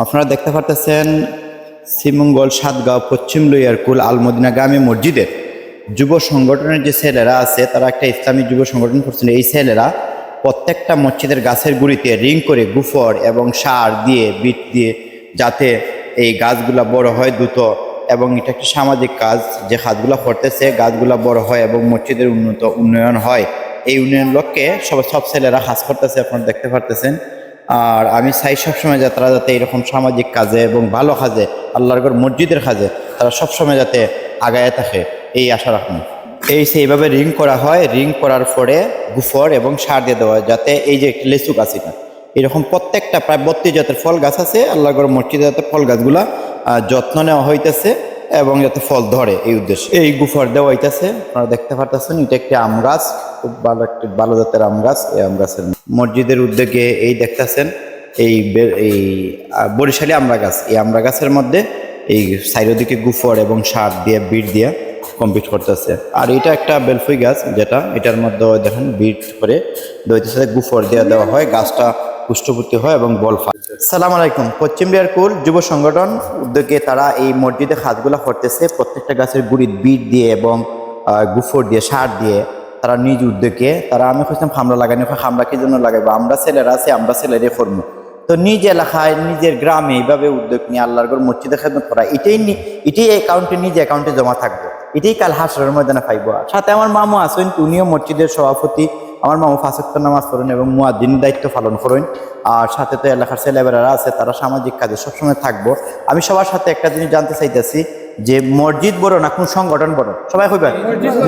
আপনারা দেখতে পারতেছেন শ্রীমঙ্গল সাতগাঁও পশ্চিম লইয়ারকুল আলমদিনা গ্রামে মসজিদের যুব সংগঠনের যে ছেলেরা আছে তারা একটা ইসলামী যুব সংগঠন করছিল। এই ছেলেরা প্রত্যেকটা মসজিদের গাছের গুঁড়িতে রিং করে গুফর এবং সার দিয়ে বিট দিয়ে যাতে এই গাছগুলা বড় হয় দ্রুত, এবং এটা একটা সামাজিক কাজ যে কাজগুলো করতেছে গাছগুলা বড় হয় এবং মসজিদের উন্নয়ন হয়। এই উন্নয়ন লক্ষ্যে সব ছেলেরা কাজ করতেছে, আপনারা দেখতে পারতেছেন। আর আমি চাই সবসময় যে তারা যাতে এরকম সামাজিক কাজে এবং ভালো কাজে আল্লাহর ঘর মসজিদের কাজে তারা সবসময় যাতে আগায় থাকে, এই আশা রাখুন। সেইভাবে রিং করা হয়, রিং করার পরে গুফর এবং সার দিয়ে দেওয়া হয় যাতে এই যে লেচু গাছ এটা এরকম প্রত্যেকটা প্রায় 32 জাতের ফল গাছ আছে আল্লাহর ঘর মসজিদে, যাতে ফল গাছগুলা যত্ন নেওয়া হইতেছে এবং যাতে ফল ধরে এই উদ্দেশ্যে এই গুফর দেওয়া হইতেছে। আপনারা দেখতে পারতেছেন এটা একটি আম গাছ, খুব ভালো জাতের আম গাছ। এই আম গাছের মসজিদের উদ্যোগে এই দেখতেছেন এই বরিশালী আমড়া গাছ, এই আমড়া গাছের মধ্যে এই চারিদিকে গুফর এবং সার দিয়ে বিট দিয়ে কমপ্লিট করতেছে। আর এটা একটা বেলফুই গাছ, যেটা এটার মধ্যে দেখেন বিট করে দইতেছে, গুফর দিয়ে দেওয়া হয়, গাছটা পুষ্টপুষ্টি হয় এবং বল পায়। সালাম আলাইকুম। পশ্চিম লইয়ারকুল যুব সংগঠন উদ্যোগে তারা এই মসজিদে কাজগুলো করতেছে। প্রত্যেকটা গাছের গুড়ির বিট দিয়ে এবং গুফর দিয়ে সার দিয়ে তারা নিজ উদ্যোগে আমি খুঁজতাম খামড়া লাগানো, খামড়া কি জন্য লাগাইবো, আমরা ছেলেরা আছে, আমরা ছেলেরে করবো। তো নিজ এলাকায় নিজের গ্রামে এইভাবে উদ্যোগ নিয়ে আল্লাহর ঘর মসজিদে খেদমত করা, এটাই অ্যাকাউন্টে নিজ অ্যাকাউন্টে জমা থাকবো, এটাই কাল হাসরের ময়দানে পাইব। সাথে আমার মামু আছেন, উনিও মসজিদের সভাপতি। আমার মামু 5 ওয়াক্ত নামাজ পড়েন এবং মুয়াজ্জিনের দায়িত্ব পালন করেন। আর সাথে তো এলাকার ছেলেবেলারা আছে, তারা সামাজিক কাজে সবসময় থাকবো। আমি সবার সাথে একটা জিনিস জানতে চাইতেছি যে মসজিদ বড় না কোন সংগঠন বড়? সবাই কইবেন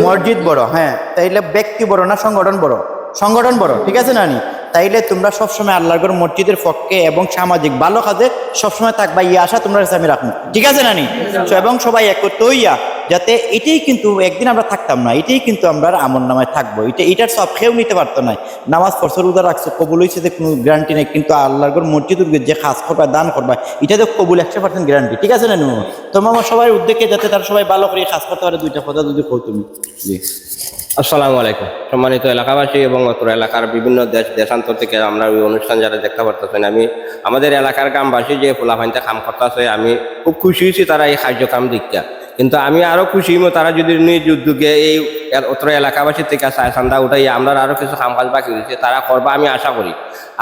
মসজিদ বড়। হ্যাঁ, তাইলে ব্যক্তি বড় না সংগঠন বড়? সংগঠন বড়, ঠিক আছে না নি? তাইলে তোমরা সবসময় আল্লাহর ঘর মসজিদের পক্ষে এবং সামাজিক ভালো কাজে সবসময় থাকবা, এই আশা তোমরা কাছে আমি রাখবো, ঠিক আছে না নি? এবং সবাই একত্র হইয়া যাতে এটাই কিন্তু একদিন আমরা থাকতাম না, এটাই কিন্তু আমরা আমল নামায় থাকবো। এটার সব খেয়েও নিতে পারতো না। নামাজ পড়ছো, রোজা রাখছো, কবুল হয়েছে যে কোনো গ্যারান্টি নেই, কিন্তু আল্লাহর ঘর মসজিদের যে কাজ করবা দান করবা এটা তো কবুল 100% গ্যারান্টি, ঠিক আছে না নি? তোমার আমার সবাই উদ্যোগে যাতে তারা সবাই ভালো করে কাজ করতে পারে, দুইটা কথা যদি কই তুমি। জি, আসসালামু আলাইকুম। সম্মানিত এলাকাবাসী এবং অত্র এলাকার বিভিন্ন দেশান্তর থেকে আমরা ওই অনুষ্ঠান যারা দেখতে পারতেছেন, আমি আমাদের এলাকার গ্রামবাসী যে ফুলাফাইনতে কাম করতেছে, আমি খুব খুশি হয়েছি তারা এই কার্যক্রম দীক্ষা। কিন্তু আমি আরও খুশি হইব তারা যদি নিজ উদ্যোগে এই অত্র এলাকাবাসীর থেকে চান্দা উঠাই আমরা আরও কিছু কাম কাজ বাকি রয়েছে তারা করবা, আমি আশা করি।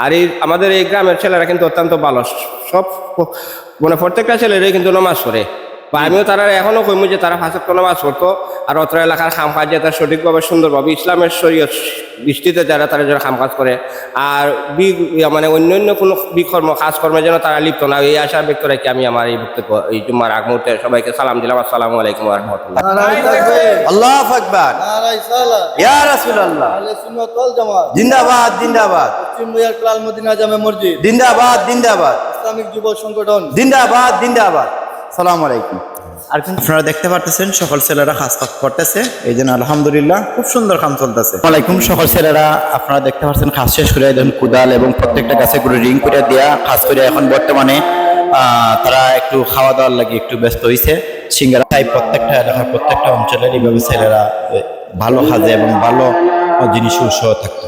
আর এই আমাদের এই গ্রামের ছেলেরা কিন্তু অত্যন্ত ভালো, সব মানে প্রত্যেকটা ছেলেরাই কিন্তু নামাজ পড়ে, বা আমিও তারা এখনও কইমু যে তারা 5 ওয়াক্ত নামাজ পড়তো। আর অত্র এলাকার কাম কাজ যাতে সঠিকভাবে সুন্দরভাবে ইসলামের শরীয়ত দৃষ্টিতে যারা কাম কাজ করে, আর মানে অন্যান্য কোনো বিকর্ম কাজকর্মে যেন তারা লিপ্ত না, এই আশা ব্যক্ত রেখে আমি আমার এই বক্তব্য এই জুম্মার আগ মুহূর্তে সবাইকে সালাম দিলাম। আসসালামু আলাইকুম ওয়া রাহমাতুল্লাহ। আল্লাহু আকবার, ইয়া রাসূলুল্লাহ, জিন্দাবাদ জিন্দাবাদ, পশ্চিম লইয়ারকুল আলমদিনা জামে মসজিদ জিন্দাবাদ জিন্দাবাদ, ইসলামিক যুব সংগঠন জিন্দাবাদ জিন্দাবাদ। আসসালামু আলাইকুম। আর আপনারা দেখতে পারতেছেন সকল ছেলেরা কাজ করতেছে, এই জন্য আলহামদুলিল্লাহ খুব সুন্দর কাম চলতেছে। ওয়ালাইকুম। সকল ছেলেরা আপনারা দেখতে পাচ্ছেন কাজ শেষ করে দেখুন কুদাল এবং প্রত্যেকটা গাছে করে রিং করে দেওয়া কাজ করে এখন বর্তমানে তারা একটু খাওয়া দাওয়ার লাগে একটু ব্যস্ত হয়েছে। সিঙ্গারা তাই প্রত্যেকটা এলাকার প্রত্যেকটা অঞ্চলের এইভাবে ছেলেরা ভালো কাজে এবং ভালো জিনিস উৎসাহ থাকতো।